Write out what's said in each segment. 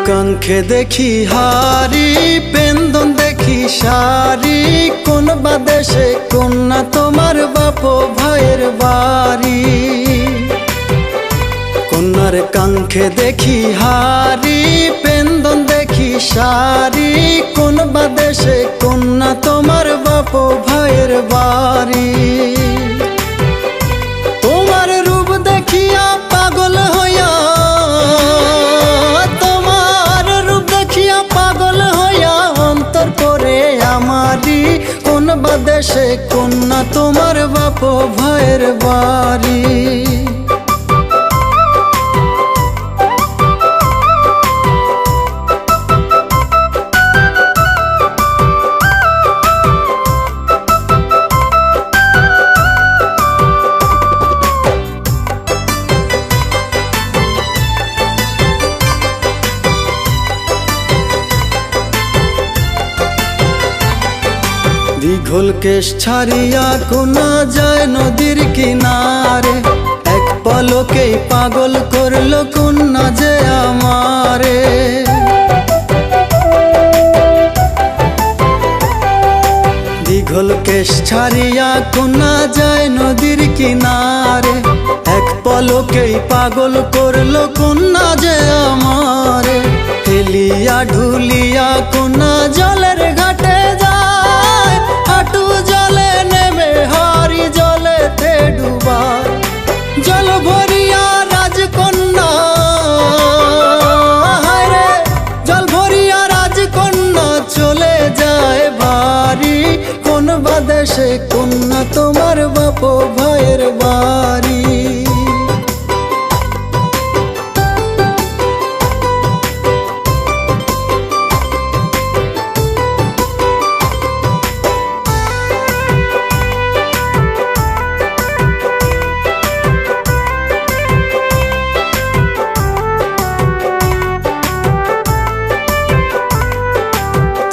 কাঙ্ক্ষে দেখি হারি পেন্দন দেখি সারি কোন বাদেশে কন্যা তোমার বাপ ভাইয়ের বাড়ি। কন্যার কাঙ্ক্ষে দেখি হারি পেন্দন দেখি সারি কোন বাদেশে কন্যা তোমার বাপ ভাইয়ের বাড়ি। তোমার রূপ দেখিয়া পাগল হইয়া অন্তর করে আমারি কোন বাদেশে কন্যা তোমার বাপ ভাইয়ের বাড়ি। দীঘল কেশ ছাড়িয়া কোনা যায় নদীর কিনারে, এক পলকেই পাগল করলো কন্যা যে আমারে। দীঘল কেশ ছাড়িয়া কোনা যায় নদীর কিনারে, এক পলকেই পাগল করলো কন্যা যে আমারে। হেলিয়া ঢুলিয়া কন্যা জলের ঘাটে যায়, হাঁটু জলে নেমে হারি জলেতে ডুবায়। জল ভরিয়া রাজকন্যা হায়রে, জল ভরিয়া রাজকন্যা চলে যায় বাড়ি। কোন বাদেশে কন্যা তোমার বাপ ভাইয়ের বাড়ি।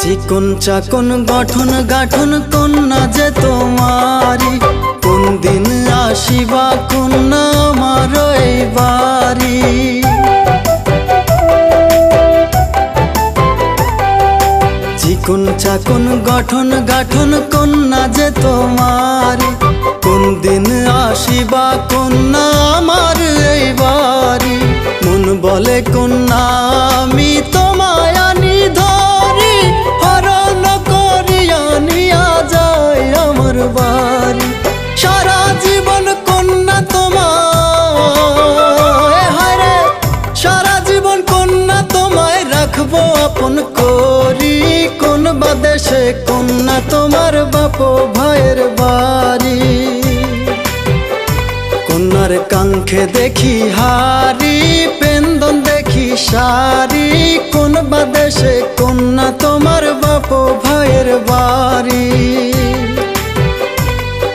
চিকন চাকন গঠন গাঠন কন্যা যে তোমারি, কোন দিন আসিবা কন্যা আমার এই বাড়ি। চিকন চাকন গঠন গাঠন কন্যা যে তোমারি, কোন দিন আসিবা কন্যা আমার এই বাড়ি। মন বলে কন্যা আমি তোমায় আনি ধরি, হরণ করিয়া নিয়া যায় আমার বাড়ি। সারা জীবন কন্যা তোমায় হায়রে, সারা জীবন কন্যা তোমায় রাখবো আপন করি। কোন বাদেশে কন্যা তোমার বাপ ভাইয়ের বাড়ি। কন্যার কাঙ্ক্ষে দেখি হারি পেন্দন দেখি সারি কোন বাদেশে কন্যা তোমার বাপ ভাইয়ের বাড়ি।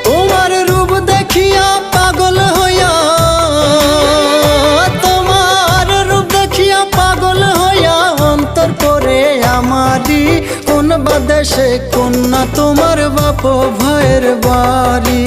তোমার রূপ দেখিয়া পাগল হইয়া, তোমার রূপ দেখিয়া পাগল হইয়া অন্তর করে আমারি কোন বাদেশে কন্যা তোমার বাপ ভাইয়ের বাড়ি।